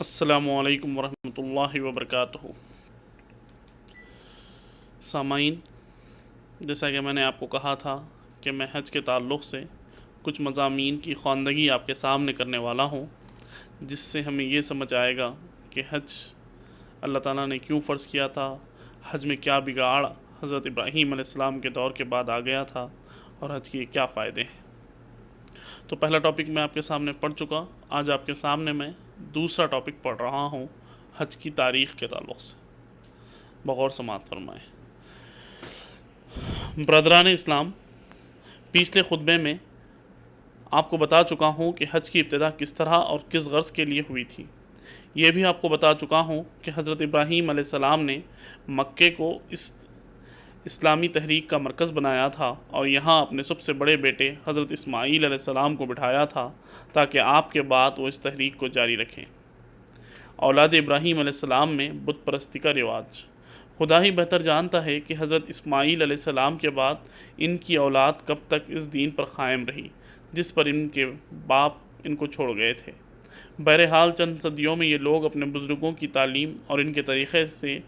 السلام علیکم ورحمۃ اللہ وبرکاتہ۔ سامعین، جیسا کہ میں نے آپ کو کہا تھا کہ میں حج کے تعلق سے کچھ مضامین کی خواندگی آپ کے سامنے کرنے والا ہوں، جس سے ہمیں یہ سمجھ آئے گا کہ حج اللہ تعالیٰ نے کیوں فرض کیا تھا، حج میں کیا بگاڑ حضرت ابراہیم علیہ السلام کے دور کے بعد آ گیا تھا، اور حج کے کیا فائدے ہیں۔ تو پہلا ٹاپک میں آپ کے سامنے پڑھ چکا، آج آپ کے سامنے میں دوسرا ٹاپک پڑھ رہا ہوں حج کی تاریخ کے تعلق سے۔ بغور سماعت فرمائیں۔ برادران اسلام، پچھلے خطبے میں آپ کو بتا چکا ہوں کہ حج کی ابتدا کس طرح اور کس غرض کے لیے ہوئی تھی۔ یہ بھی آپ کو بتا چکا ہوں کہ حضرت ابراہیم علیہ السلام نے مکے کو اسلامی تحریک کا مرکز بنایا تھا، اور یہاں اپنے سب سے بڑے بیٹے حضرت اسماعیل علیہ السلام کو بٹھایا تھا تاکہ آپ کے بعد وہ اس تحریک کو جاری رکھیں۔ اولاد ابراہیم علیہ السلام میں بت پرستی کا رواج۔ خدا ہی بہتر جانتا ہے کہ حضرت اسماعیل علیہ السلام کے بعد ان کی اولاد کب تک اس دین پر قائم رہی جس پر ان کے باپ ان کو چھوڑ گئے تھے۔ بہرحال چند صدیوں میں یہ لوگ اپنے بزرگوں کی تعلیم اور ان کے طریقے سے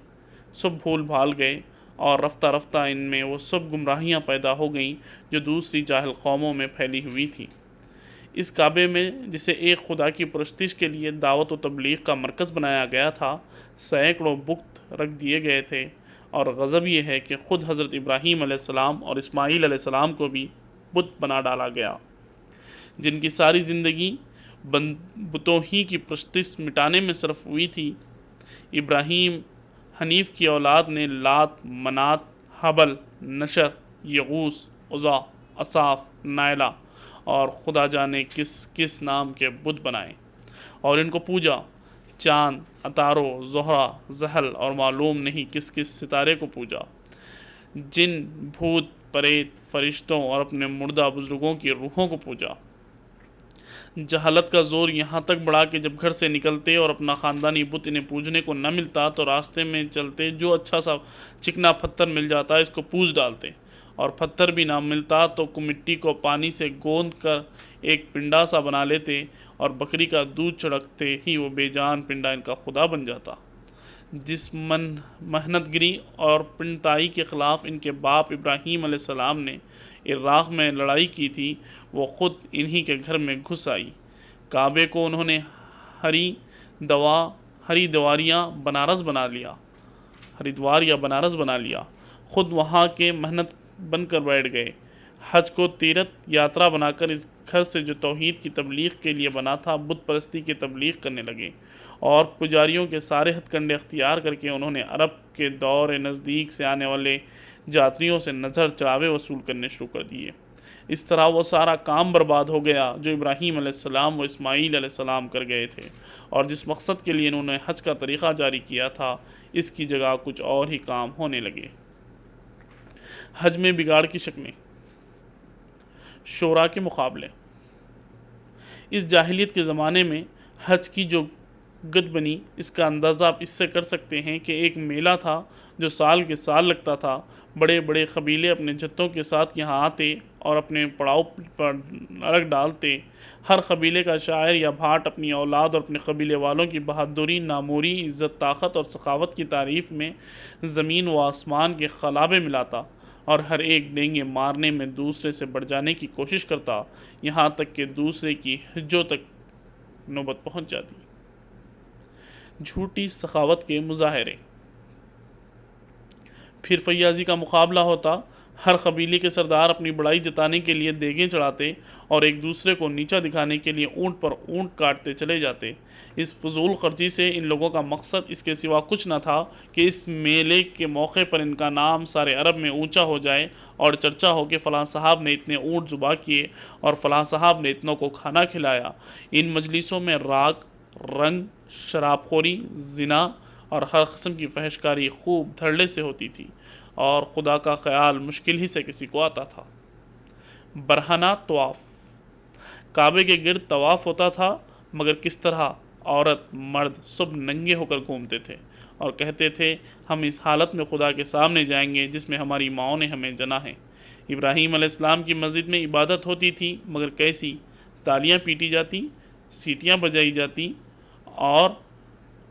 سب بھول بھال گئے، اور رفتہ رفتہ ان میں وہ سب گمراہیاں پیدا ہو گئیں جو دوسری جاہل قوموں میں پھیلی ہوئی تھیں۔ اس کعبے میں، جسے ایک خدا کی پرستش کے لیے دعوت و تبلیغ کا مرکز بنایا گیا تھا، سینکڑوں بت رکھ دیے گئے تھے، اور غضب یہ ہے کہ خود حضرت ابراہیم علیہ السلام اور اسماعیل علیہ السلام کو بھی بت بنا ڈالا گیا، جن کی ساری زندگی بتوں ہی کی پرستش مٹانے میں صرف ہوئی تھی۔ ابراہیم حنیف کی اولاد نے لات، منات، حبل، نشر، یغوث، عزا، اصاف، نائلہ اور خدا جانے کس کس نام کے بت بنائے، اور ان کو پوجا۔ چاند، عطارد، زہرہ، زحل اور معلوم نہیں کس کس ستارے کو پوجا۔ جن، بھوت، پریت، فرشتوں اور اپنے مردہ بزرگوں کی روحوں کو پوجا۔ جہالت کا زور یہاں تک بڑھا کہ جب گھر سے نکلتے اور اپنا خاندانی بت انہیں پوجنے کو نہ ملتا تو راستے میں چلتے جو اچھا سا چکنا پتھر مل جاتا اس کو پوج ڈالتے، اور پتھر بھی نہ ملتا تو مٹی کو پانی سے گوندھ کر ایک پنڈا سا بنا لیتے، اور بکری کا دودھ چھڑکتے ہی وہ بے جان پنڈا ان کا خدا بن جاتا۔ جس محنت گری اور پنڈتائی کے خلاف ان کے باپ ابراہیم علیہ السلام نے عراق میں لڑائی کی تھی، وہ خود انہی کے گھر میں گھس آئی۔ کعبے کو انہوں نے ہریدوار یا بنارس بنا لیا، خود وہاں کے مہنت بن کر بیٹھ گئے۔ حج کو تیرتھ یاترا بنا کر اس گھر سے جو توحید کی تبلیغ کے لیے بنا تھا، بت پرستی کی تبلیغ کرنے لگے، اور پجاریوں کے سارے ہتھ کنڈے اختیار کر کے انہوں نے عرب کے دور نزدیک سے آنے والے جاتریوں سے نظر چڑھاوے وصول کرنے شروع کر دیے۔ اس طرح وہ سارا کام برباد ہو گیا جو ابراہیم علیہ السلام و اسماعیل علیہ السلام کر گئے تھے، اور جس مقصد کے لیے انہوں نے حج کا طریقہ جاری کیا تھا، اس کی جگہ کچھ اور ہی کام ہونے لگے۔ حج میں بگاڑ کی شکلیں۔ شورا کے مقابلے۔ اس جاہلیت کے زمانے میں حج کی جو گد بنی، اس کا اندازہ آپ اس سے کر سکتے ہیں کہ ایک میلہ تھا جو سال کے سال لگتا تھا۔ بڑے بڑے قبیلے اپنے جتھوں کے ساتھ یہاں آتے اور اپنے پڑاؤ پر رکھ ڈالتے۔ ہر قبیلے کا شاعر یا بھاٹ اپنی اولاد اور اپنے قبیلے والوں کی بہادری، ناموری، عزت، طاقت اور سخاوت کی تعریف میں زمین و آسمان کے خلابے ملاتا، اور ہر ایک ڈینگے مارنے میں دوسرے سے بڑھ جانے کی کوشش کرتا، یہاں تک کہ دوسرے کی حجوں تک نوبت پہنچ جاتی۔ جھوٹی سخاوت کے مظاہرے۔ پھر فیاضی کا مقابلہ ہوتا۔ ہر قبیلے کے سردار اپنی بڑائی جتانے کے لیے دیگیں چڑھاتے اور ایک دوسرے کو نیچا دکھانے کے لیے اونٹ پر اونٹ کاٹتے چلے جاتے۔ اس فضول خرچی سے ان لوگوں کا مقصد اس کے سوا کچھ نہ تھا کہ اس میلے کے موقع پر ان کا نام سارے عرب میں اونچا ہو جائے اور چرچا ہو کہ فلاں صاحب نے اتنے اونٹ ذبح کیے اور فلاں صاحب نے اتنوں کو کھانا کھلایا۔ ان مجلسوں میں راگ، رنگ، شراب خوری، زنا اور ہر قسم کی فحش کاری خوب دھڑلے سے ہوتی تھی، اور خدا کا خیال مشکل ہی سے کسی کو آتا تھا۔ برہنہ طواف۔ کعبے کے گرد طواف ہوتا تھا، مگر کس طرح؟ عورت مرد سب ننگے ہو کر گھومتے تھے اور کہتے تھے ہم اس حالت میں خدا کے سامنے جائیں گے جس میں ہماری ماؤں نے ہمیں جنا ہے۔ ابراہیم علیہ السلام کی مسجد میں عبادت ہوتی تھی، مگر کیسی؟ تالیاں پیٹی جاتی، سیٹیاں بجائی جاتی، اور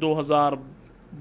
2000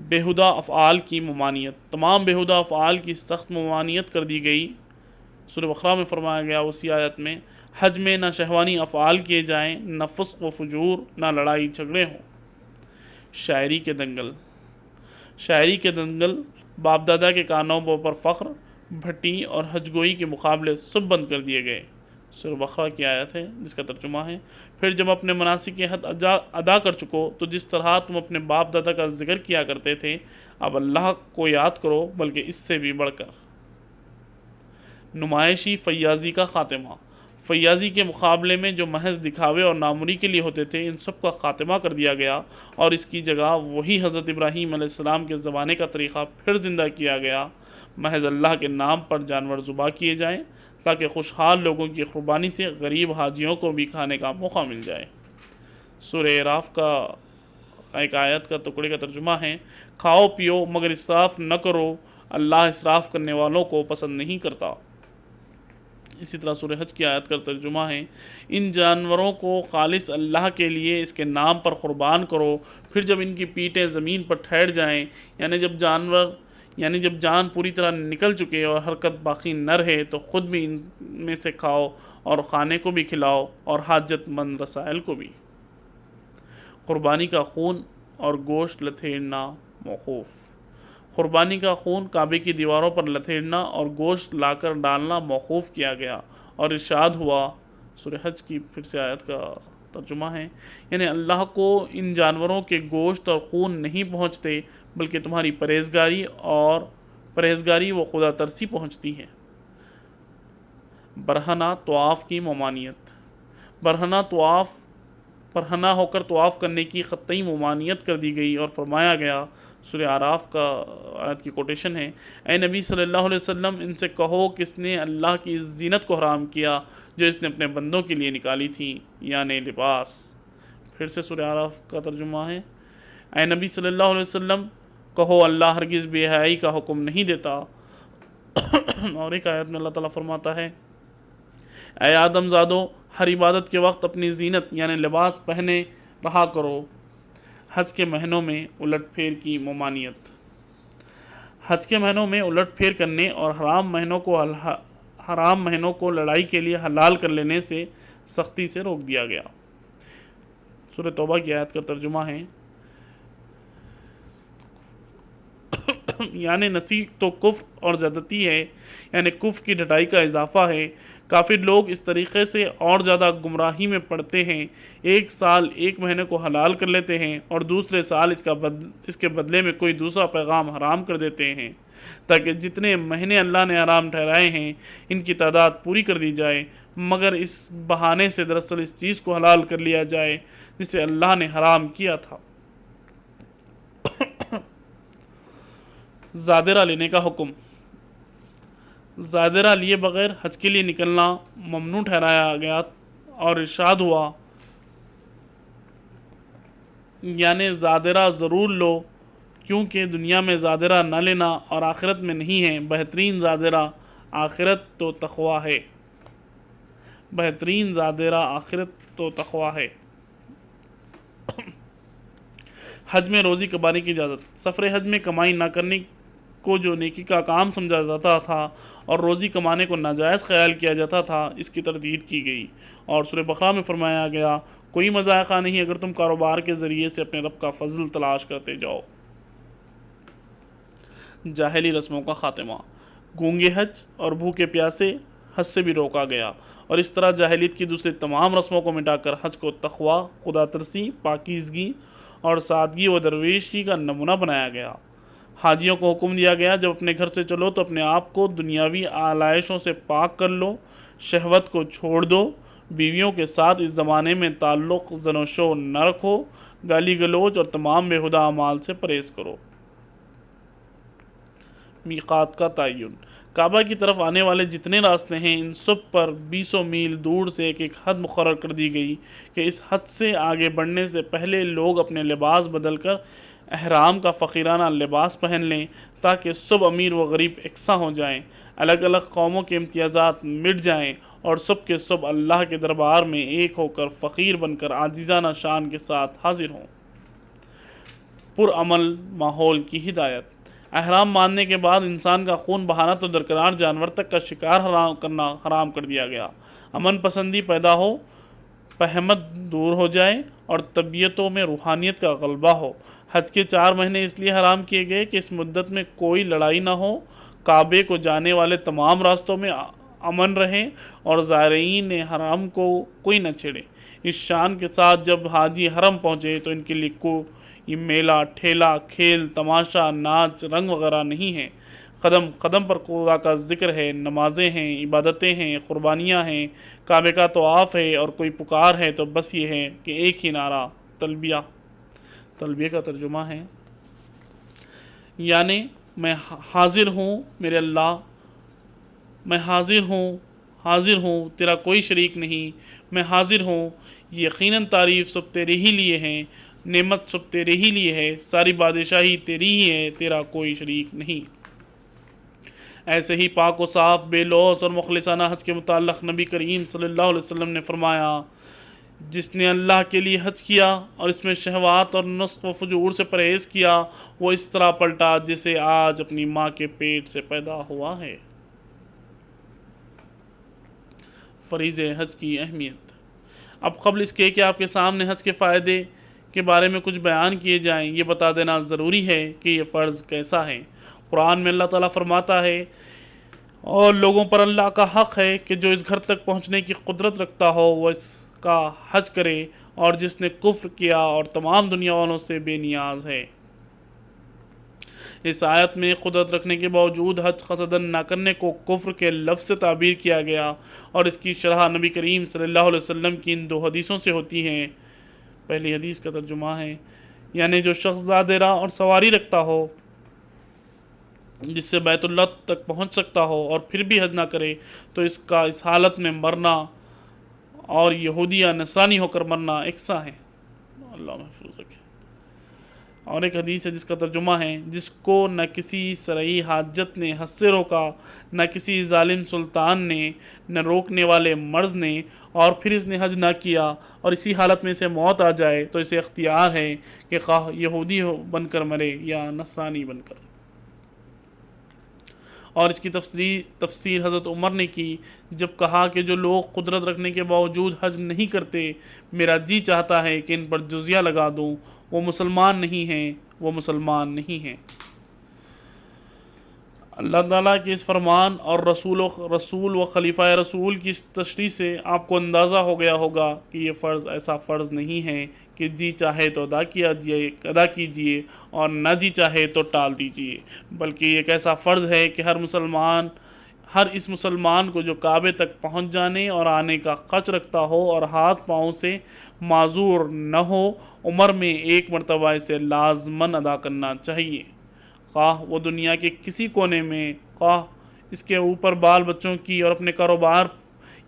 بیہودہ افعال کی ممانعت، تمام بیہودہ افعال کی سخت ممانعت کر دی گئی۔ سورہ بقرہ میں فرمایا گیا اسی آیت میں، حج میں نہ شہوانی افعال کیے جائیں، نہ فسق و فجور، نہ لڑائی جھگڑے ہوں۔ شاعری کے دنگل، شاعری کے دنگل باپ دادا کے کارناموں پر فخر، بھٹی اور حج گوئی کے مقابلے سب بند کر دیے گئے۔ سورہ بقرہ کی آیت ہے جس کا ترجمہ ہے، پھر جب اپنے مناسک کے حد ادا کر چکو تو جس طرح تم اپنے باپ دادا کا ذکر کیا کرتے تھے اب اللہ کو یاد کرو، بلکہ اس سے بھی بڑھ کر۔ نمائشی فیاضی کا خاتمہ، فیاضی کے مقابلے میں جو محض دکھاوے اور ناموری کے لیے ہوتے تھے ان سب کا خاتمہ کر دیا گیا، اور اس کی جگہ وہی حضرت ابراہیم علیہ السلام کے زمانے کا طریقہ پھر زندہ کیا گیا، محض اللہ کے نام پر جانور ذبح کیے جائیں تاکہ خوشحال لوگوں کی قربانی سے غریب حاجیوں کو بھی کھانے کا موقع مل جائے۔ سورہ اعراف کا ایک آیت کا ٹکڑے کا ترجمہ ہے، کھاؤ پیو مگر اسراف نہ کرو، اللہ اسراف کرنے والوں کو پسند نہیں کرتا۔ اسی طرح سورہ حج کی آیت کا ترجمہ ہے، ان جانوروں کو خالص اللہ کے لیے اس کے نام پر قربان کرو، پھر جب ان کی پیٹیں زمین پر ٹھہر جائیں، یعنی جب جان پوری طرح نکل چکے اور حرکت باقی نہ رہے تو خود بھی ان میں سے کھاؤ اور خانے کو بھی کھلاؤ اور حاجت مند رسائل کو بھی۔ قربانی کا خون اور گوشت لتھیڑنا موقوف، قربانی کا خون کعبے کی دیواروں پر لتھیڑنا اور گوشت لا کر ڈالنا موقوف کیا گیا، اور ارشاد ہوا، سورہ حج کی پھر سے آیت کا ترجمہ ہے، یعنی اللہ کو ان جانوروں کے گوشت اور خون نہیں پہنچتے بلکہ تمہاری پرہیزگاری و خدا ترسی پہنچتی ہے۔ برہنہ طواف کی ممانعت، برہنہ ہو کر طواف کرنے کی قطعی ممانعت کر دی گئی اور فرمایا گیا، سورہ اعراف کا آیت کی کوٹیشن ہے، اے نبی صلی اللہ علیہ وسلم ان سے کہو کس نے اللہ کی اس زینت کو حرام کیا جو اس نے اپنے بندوں کے لیے نکالی تھی، یعنی لباس۔ پھر سے سورہ اعراف کا ترجمہ ہے، اے نبی صلی اللہ علیہ وسلم کہو اللہ ہرگز بے حیائی کا حکم نہیں دیتا۔ اور ایک آیت میں اللہ تعالیٰ فرماتا ہے، اے آدم زادو ہر عبادت کے وقت اپنی زینت یعنی لباس پہنے رہا کرو۔ حج کے مہینوں میں الٹ پھیر کی ممانعت، حج کے مہینوں میں الٹ پھیر کرنے اور حرام مہینوں کو لڑائی کے لیے حلال کر لینے سے سختی سے روک دیا گیا۔ سورہ توبہ کی آیت کا ترجمہ ہے، یعنی نسی تو کفر اور زیادتی ہے، یعنی کفر کی ڈھٹائی کا اضافہ ہے۔ کافر لوگ اس طریقے سے اور زیادہ گمراہی میں پڑتے ہیں، ایک سال ایک مہینے کو حلال کر لیتے ہیں اور دوسرے سال اس کے بدلے میں کوئی دوسرا پیغام حرام کر دیتے ہیں تاکہ جتنے مہینے اللہ نے حرام ٹھہرائے ہیں ان کی تعداد پوری کر دی جائے، مگر اس بہانے سے دراصل اس چیز کو حلال کر لیا جائے جسے اللہ نے حرام کیا تھا۔ زادرہ لینے کا حکم، زادرہ لیے بغیر حج کے لیے نکلنا ممنوع ٹھہرایا گیا اور ارشاد ہوا، یعنی زادرہ ضرور لو کیونکہ دنیا میں زادرہ نہ لینا اور آخرت میں نہیں ہے، بہترین زادرہ آخرت تو تقویٰ ہے، بہترین زادرہ آخرت تو تقویٰ ہے۔ حج میں روزی کمانے کی اجازت، سفر حج میں کمائی نہ کرنے کو جو نیکی کا کام سمجھا جاتا تھا اور روزی کمانے کو ناجائز خیال کیا جاتا تھا اس کی تردید کی گئی، اور سورہ بقرہ میں فرمایا گیا، کوئی مذائقہ نہیں اگر تم کاروبار کے ذریعے سے اپنے رب کا فضل تلاش کرتے جاؤ۔ جاہلی رسموں کا خاتمہ، گونگے حج اور بھوکے پیاسے حج سے بھی روکا گیا، اور اس طرح جاہلیت کی دوسری تمام رسموں کو مٹا کر حج کو تقویٰ، خدا ترسی، پاکیزگی اور سادگی و درویشی کا نمونہ بنایا گیا۔ حاجیوں کو حکم دیا گیا جب اپنے گھر سے چلو تو اپنے آپ کو دنیاوی آلائشوں سے پاک کر لو، شہوت کو چھوڑ دو، بیویوں کے ساتھ اس زمانے میں تعلق زن و شو نہ رکھو، گالی گلوچ اور تمام بیہودہ اعمال سے پرہیز کرو۔ میقات کا تعین، کعبہ کی طرف آنے والے جتنے راستے ہیں ان سب پر 20 میل دور سے ایک حد مقرر کر دی گئی کہ اس حد سے آگے بڑھنے سے پہلے لوگ اپنے لباس بدل کر احرام کا فقیرانہ لباس پہن لیں تاکہ سب امیر و غریب یکساں ہو جائیں، الگ الگ قوموں کے امتیازات مٹ جائیں اور سب کے سب اللہ کے دربار میں ایک ہو کر فقیر بن کر عاجزانہ شان کے ساتھ حاضر ہوں۔ پرامن ماحول کی ہدایت۔ احرام باندھنے کے بعد انسان کا خون بہانا تو درکنار جانور تک کا شکار کرنا حرام کر دیا گیا۔ امن پسندی پیدا ہو، پہمت دور ہو جائے اور طبیعتوں میں روحانیت کا غلبہ ہو۔ حج کے 4 مہینے اس لیے حرام کیے گئے کہ اس مدت میں کوئی لڑائی نہ ہو، کعبے کو جانے والے تمام راستوں میں امن رہے اور زائرین حرم کو کوئی نہ چھیڑے۔ اس شان کے ساتھ جب حاجی حرم پہنچے تو ان کے لیے کوئی میلہ، ٹھیلا، کھیل، تماشا، ناچ، رنگ وغیرہ نہیں ہے۔ قدم قدم پر خدا کا ذکر ہے، نمازیں ہیں، عبادتیں ہیں، قربانیاں ہیں، کعبے کا طواف ہے اور کوئی پکار ہے تو بس یہ ہے کہ ایک ہی نعرہ تلبیہ۔ تلبیہ کا ترجمہ ہے یعنی میں حاضر ہوں میرے اللہ، میں حاضر ہوں تیرا کوئی شریک نہیں، میں حاضر ہوں، یقیناً تعریف سب تیرے ہی لیے ہیں، نعمت سب تیرے ہی لیے ہے، ساری بادشاہی تیری ہی ہے، تیرا کوئی شریک نہیں۔ ایسے ہی پاک و صاف، بے لوث اور مخلصانہ حج کے متعلق نبی کریم صلی اللہ علیہ وسلم نے فرمایا، جس نے اللہ کے لیے حج کیا اور اس میں شہوات اور نسخ و فجور سے پرہیز کیا، وہ اس طرح پلٹا جسے آج اپنی ماں کے پیٹ سے پیدا ہوا ہے۔ فریضہ حج کی اہمیت۔ اب قبل اس کے کہ آپ کے سامنے حج کے فائدے کے بارے میں کچھ بیان کیے جائیں، یہ بتا دینا ضروری ہے کہ یہ فرض کیسا ہے۔ قرآن میں اللہ تعالیٰ فرماتا ہے، اور لوگوں پر اللہ کا حق ہے کہ جو اس گھر تک پہنچنے کی قدرت رکھتا ہو وہ اس کا حج کرے، اور جس نے کفر کیا اور تمام دنیا والوں سے بے نیاز ہے۔ اس آیت میں قدرت رکھنے کے باوجود حج قصداً نہ کرنے کو کفر کے لفظ سے تعبیر کیا گیا، اور اس کی شرح نبی کریم صلی اللہ علیہ وسلم کی ان 2 حدیثوں سے ہوتی ہے۔ پہلی حدیث کا ترجمہ ہے یعنی جو شخص زاد راہ اور سواری رکھتا ہو جس سے بیت اللہ تک پہنچ سکتا ہو اور پھر بھی حج نہ کرے تو اس کا اس حالت میں مرنا اور یہودی یا نصرانی ہو کر مرنا یکساں ہے۔ اللہ محفوظ رکھے۔ اور ایک حدیث ہے جس کا ترجمہ ہے، جس کو نہ کسی شرعی حاجت نے حج سے روکا، نہ کسی ظالم سلطان نے، نہ روکنے والے مرض نے، اور پھر اس نے حج نہ کیا اور اسی حالت میں اسے موت آ جائے تو اسے اختیار ہے کہ خواہ یہودی بن کر مرے یا نصرانی بن کر۔ اور اس کی تفسیر حضرت عمر نے کی جب کہا کہ جو لوگ قدرت رکھنے کے باوجود حج نہیں کرتے، میرا جی چاہتا ہے کہ ان پر جزیہ لگا دوں، وہ مسلمان نہیں ہیں۔ اللہ تعالیٰ کے اس فرمان اور رسول و خلیفہ رسول کی تشریح سے آپ کو اندازہ ہو گیا ہوگا کہ یہ فرض ایسا فرض نہیں ہے کہ جی چاہے تو ادا کیجئے اور نہ جی چاہے تو ٹال دیجئے، بلکہ یہ ایک ایسا فرض ہے کہ ہر اس مسلمان کو جو کعبے تک پہنچ جانے اور آنے کا خرچ رکھتا ہو اور ہاتھ پاؤں سے معذور نہ ہو، عمر میں 1 مرتبہ اسے لازماً ادا کرنا چاہیے، خواہ وہ دنیا کے کسی کونے میں، خواہ اس کے اوپر بال بچوں کی اور اپنے کاروبار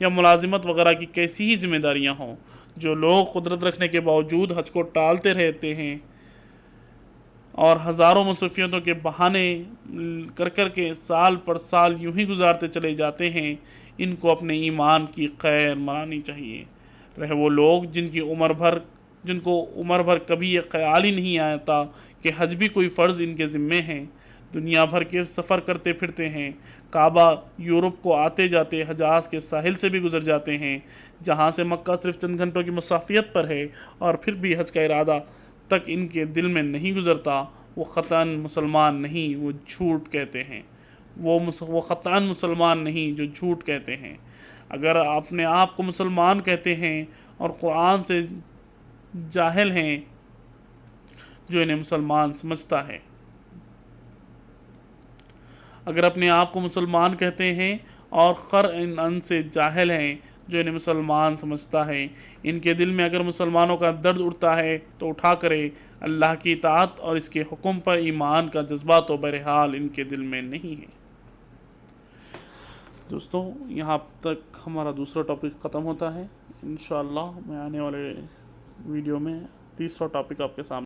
یا ملازمت وغیرہ کی کیسی ہی ذمہ داریاں ہوں۔ جو لوگ قدرت رکھنے کے باوجود حج کو ٹالتے رہتے ہیں اور ہزاروں مصروفیتوں کے بہانے کر کے سال پر سال یوں ہی گزارتے چلے جاتے ہیں، ان کو اپنے ایمان کی خیر منانی چاہیے۔ رہے وہ لوگ جن کو عمر بھر کبھی یہ خیال ہی نہیں آتا کہ حج بھی کوئی فرض ان کے ذمے ہیں، دنیا بھر کے سفر کرتے پھرتے ہیں، کعبہ یورپ کو آتے جاتے حجاز کے ساحل سے بھی گزر جاتے ہیں جہاں سے مکہ صرف چند گھنٹوں کی مسافت پر ہے، اور پھر بھی حج کا ارادہ تک ان کے دل میں نہیں گزرتا، وہ قطعاً مسلمان نہیں، وہ جھوٹ کہتے ہیں۔ وہ قطعاً مسلمان نہیں جو جھوٹ کہتے ہیں۔ اگر اپنے آپ کو مسلمان کہتے ہیں اور قرآن سے جاہل ہیں جو انہیں مسلمان سمجھتا ہے، اگر اپنے آپ کو مسلمان کہتے ہیں اور ان سے جاہل ہیں جو انہیں مسلمان سمجھتا ہے، ان کے دل میں اگر مسلمانوں کا درد اٹھتا ہے تو اٹھا کرے، اللہ کی اطاعت اور اس کے حکم پر ایمان کا جذبہ تو بہرحال ان کے دل میں نہیں ہے۔ دوستو، یہاں تک ہمارا دوسرا ٹاپک ختم ہوتا ہے۔ انشاءاللہ میں آنے والے ویڈیو میں تیسرا ٹاپک آپ کے سامنے